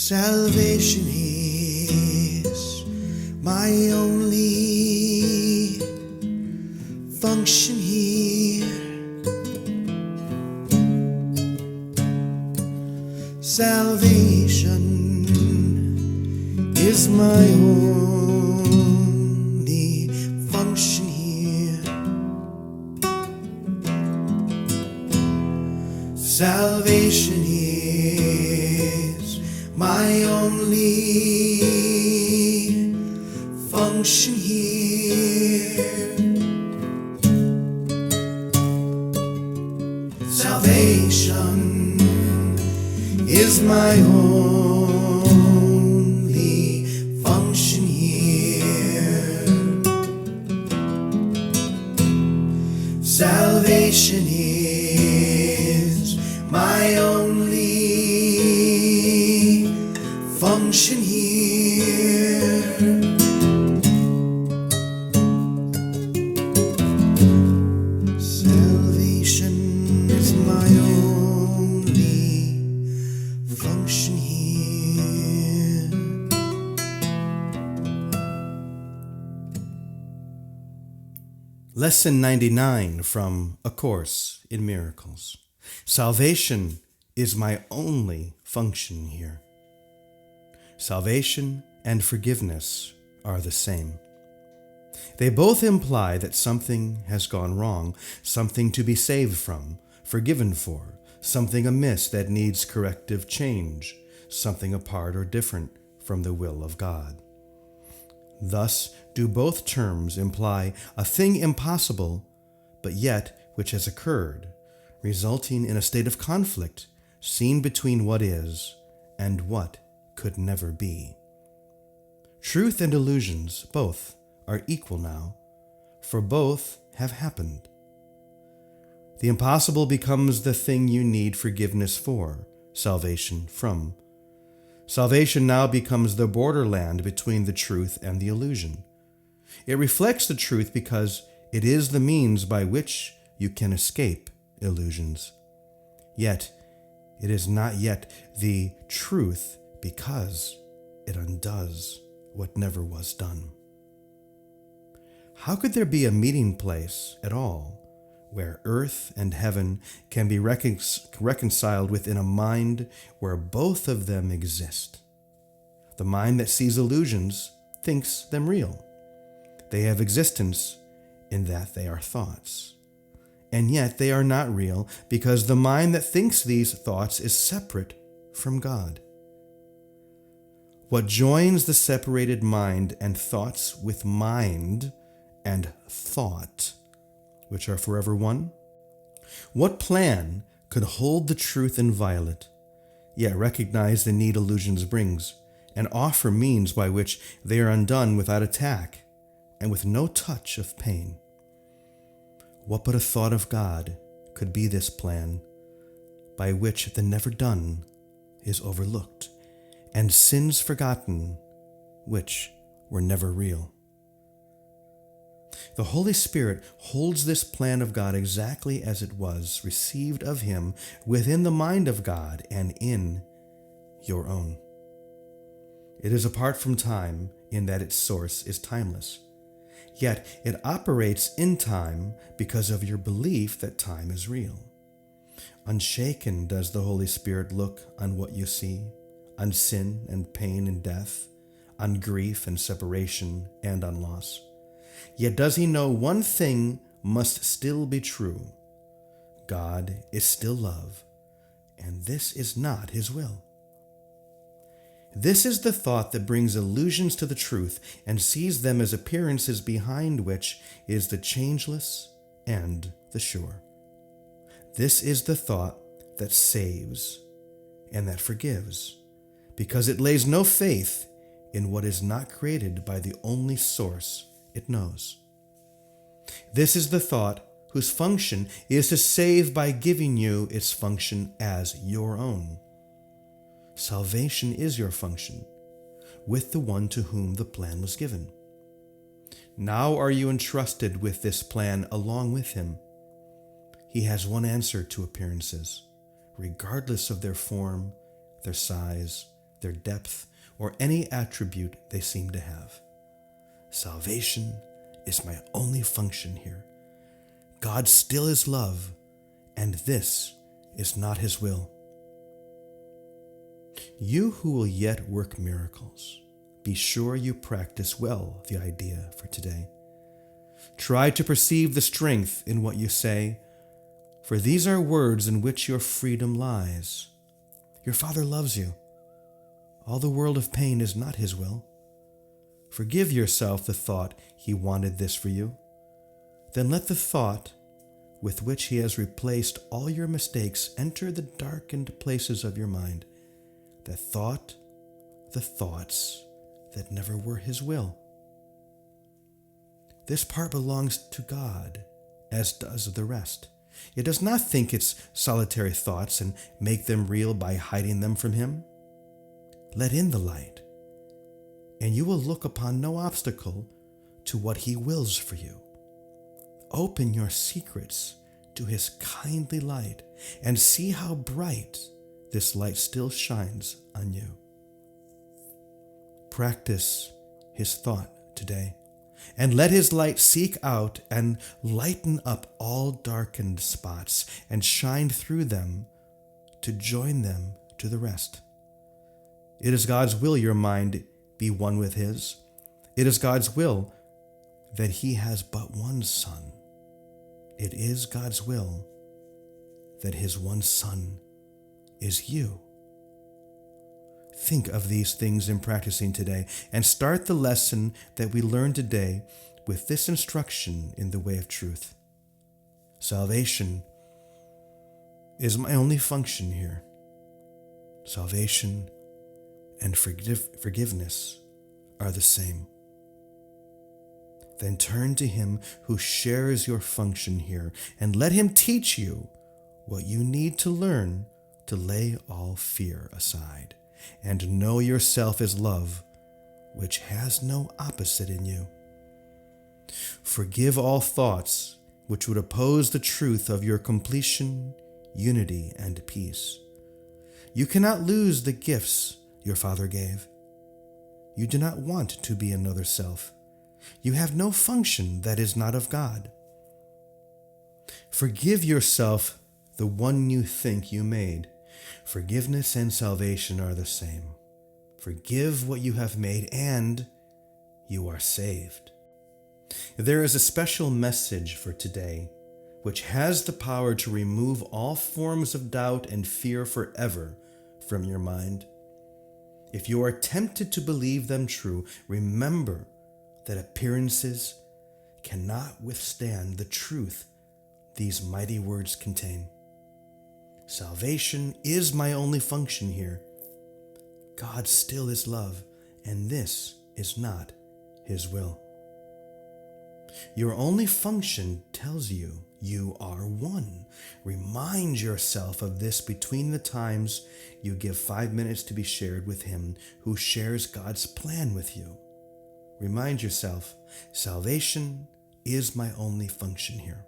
Salvation is my only function here. Salvation is my only function here. Salvation is my only function here. Salvation is my only function here. Salvation is my only function here. Salvation is my only function here. Lesson 99 from A Course in Miracles. Salvation is my only function here. Salvation and forgiveness are the same. They both imply that something has gone wrong, something to be saved from, forgiven for, something amiss that needs corrective change, something apart or different from the will of God. Thus do both terms imply a thing impossible, but yet which has occurred, resulting in a state of conflict seen between what is and what could never be. Truth and illusions, both, are equal now, for both have happened. The impossible becomes the thing you need forgiveness for, salvation from. Salvation now becomes the borderland between the truth and the illusion. It reflects the truth because it is the means by which you can escape illusions. Yet, it is not yet the truth because it undoes what never was done. How could there be a meeting place at all where earth and heaven can be reconciled within a mind where both of them exist? The mind that sees illusions thinks them real. They have existence in that they are thoughts. And yet they are not real because the mind that thinks these thoughts is separate from God. What joins the separated mind and thoughts with mind and thought, which are forever one? What plan could hold the truth inviolate, yet recognize the need illusions brings, and offer means by which they are undone without attack and with no touch of pain? What but a thought of God could be this plan, by which the never done is overlooked, and sins forgotten, which were never real? The Holy Spirit holds this plan of God exactly as it was received of Him within the mind of God and in your own. It is apart from time in that its source is timeless. Yet it operates in time because of your belief that time is real. Unshaken does the Holy Spirit look on what you see, on sin and pain and death, on grief and separation and on loss. Yet does He know one thing must still be true. God is still love, and this is not His will. This is the thought that brings illusions to the truth and sees them as appearances behind which is the changeless and the sure. This is the thought that saves and that forgives, because it lays no faith in what is not created by the only source it knows. This is the thought whose function is to save by giving you its function as your own. Salvation is your function, with the one to whom the plan was given. Now are you entrusted with this plan along with Him. He has one answer to appearances, regardless of their form, their size, their depth, or any attribute they seem to have. Salvation is my only function here. God still is love, and this is not his will. You who will yet work miracles, be sure you practice well the idea for today. Try to perceive the strength in what you say, for these are words in which your freedom lies. Your Father loves you. All the world of pain is not his will. Forgive yourself the thought he wanted this for you. Then let the thought with which he has replaced all your mistakes enter the darkened places of your mind, that thought the thoughts that never were his will. This part belongs to God, as does the rest. It does not think its solitary thoughts and make them real by hiding them from him. Let in the light, and you will look upon no obstacle to what he wills for you. Open your secrets to his kindly light and see how bright this light still shines on you. Practice his thought today, and let his light seek out and lighten up all darkened spots and shine through them to join them to the rest. It is God's will your mind be one with his. It is God's will that he has but one son. It is God's will that his one son is you. Think of these things in practicing today, and start the lesson that we learned today with this instruction in the way of truth. Salvation is my only function here. Salvation and forgiveness are the same. Then turn to him who shares your function here, and let him teach you what you need to learn to lay all fear aside and know yourself as love, which has no opposite in you. Forgive all thoughts which would oppose the truth of your completion, unity, and peace. You cannot lose the gifts your Father gave. You do not want to be another self. You have no function that is not of God. Forgive yourself the one you think you made. Forgiveness and salvation are the same. Forgive what you have made, and you are saved. There is a special message for today, which has the power to remove all forms of doubt and fear forever from your mind. If you are tempted to believe them true, remember that appearances cannot withstand the truth these mighty words contain. Salvation is my only function here. God still is love, and this is not his will. Your only function tells you you are one. Remind yourself of this between the times you give 5 minutes to be shared with him who shares God's plan with you. Remind yourself, salvation is my only function here.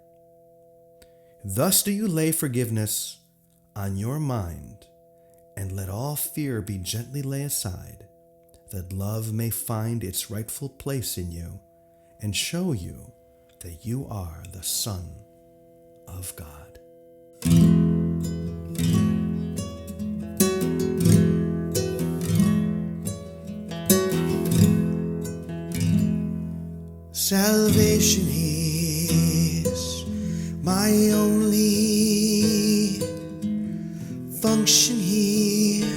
Thus do you lay forgiveness on your mind, and let all fear be gently laid aside, that love may find its rightful place in you and show you that you are the Son of God. Salvation is my only function here.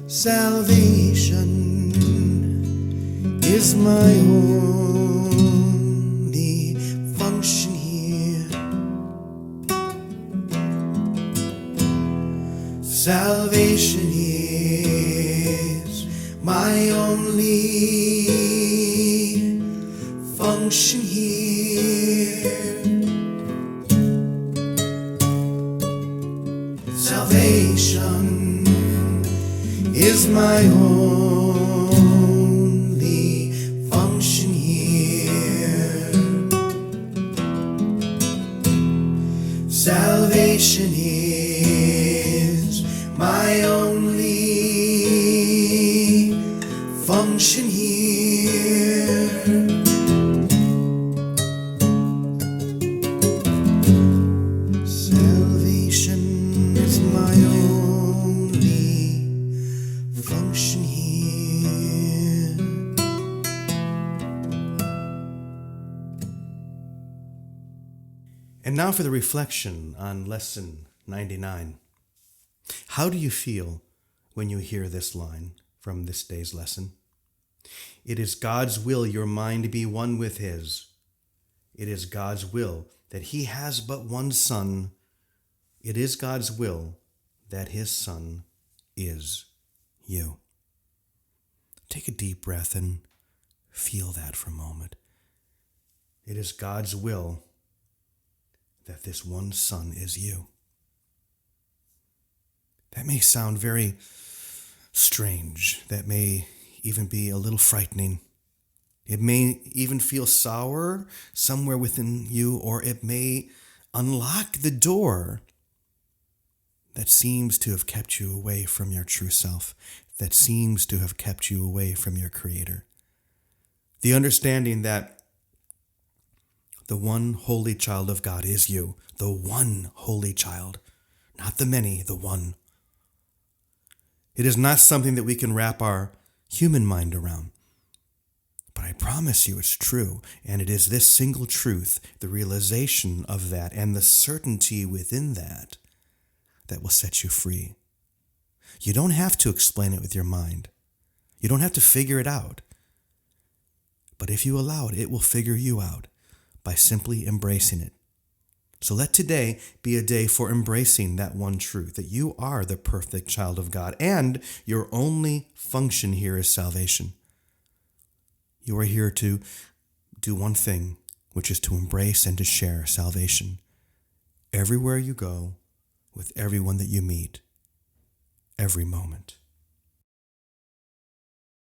Salvation is my only function here. Salvation is my only function here. Salvation is my only function here. Salvation is function here. Salvation is my only function here. And now for the reflection on Lesson 99. How do you feel when you hear this line from this day's lesson? It is God's will your mind be one with His. It is God's will that He has but one Son. It is God's will that His Son is you. Take a deep breath and feel that for a moment. It is God's will that this one Son is you. That may sound very strange. That may even be a little frightening. It may even feel sour somewhere within you, or it may unlock the door that seems to have kept you away from your true self, that seems to have kept you away from your Creator. The understanding that the one holy child of God is you, the one holy child, not the many, the one. It is not something that we can wrap our human mind around. But I promise you it's true, and it is this single truth, the realization of that, and the certainty within that will set you free. You don't have to explain it with your mind. You don't have to figure it out. But if you allow it, it will figure you out by simply embracing it. So let today be a day for embracing that one truth, that you are the perfect child of God, and your only function here is salvation. You are here to do one thing, which is to embrace and to share salvation everywhere you go, with everyone that you meet, every moment.